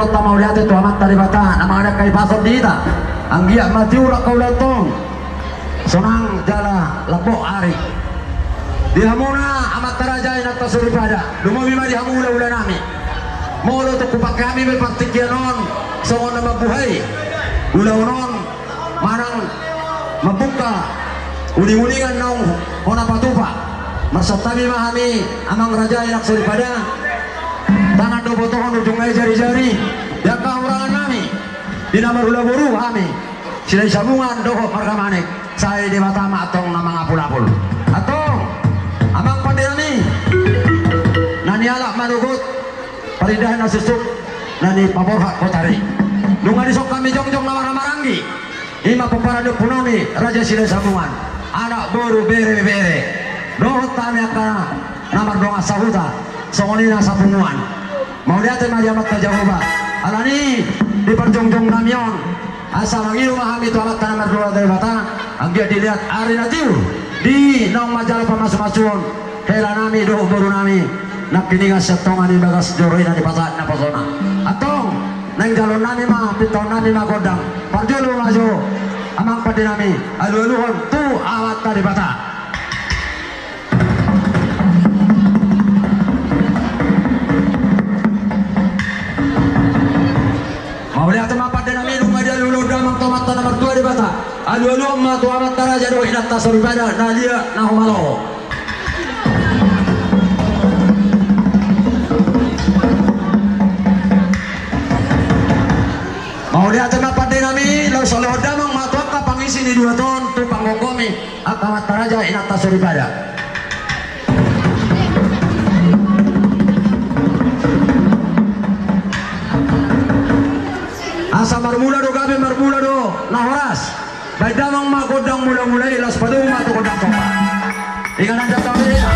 ulat mau lihat itu amat dari bata nama ada kai pasar dita anggia mati ulat kau datang sonang jala lepok ari dihamuna amat taraja ina tasuri pada lumami ma dihamula ulah nami molo to kupak kami berpartikianon songon nama buhay ulah non manang membuka uling-ulingan naung hona patupa marsatami mahami amang raja ina tasuri pada tangan do botohon ujung ay jari-jari yang kaurangan nami dina marula-buru kami silai sambungan doho markamanik saya di batama atong namang apul-apul atong amang pandemi nani alak manugut paridahan na susuk nani paborha kotari nunga disok kami jongjong na maranggi ima pemparaduk punami raja silai sambungan anak boru bere-bere doho tami akana namar donga sahuta songolina sapunguan mau lihat majamat ke Jawa alani di perjongjong namion asal mangiru mahami itu alat tanah merdua dari bata anggia dilihat ari natiu di nong majalah pemasu-masuon kela nami doh baru nami nak kininga setongan di bagas joroina di pasat na pasona atong neng jalon nami mah piton nami mah godang parjulu maju amang padi nami alu-aluhon tu alat tadi bata mau lihat tempat dan minum aja dulu damang tomat tanah mertua di bata alu-alu amma tu amat taraja do inat tasur pada nalia nahumalo mau lihat tempat dan nami lo solo damang matu ka pangisi ni 2 ton tu panggogomi akamat taraja inat tasur pada asa marmula do gabe marmula do nahoras baik damang magodang mula-mula ilas padung matu kodang topa ingat anda tahu ya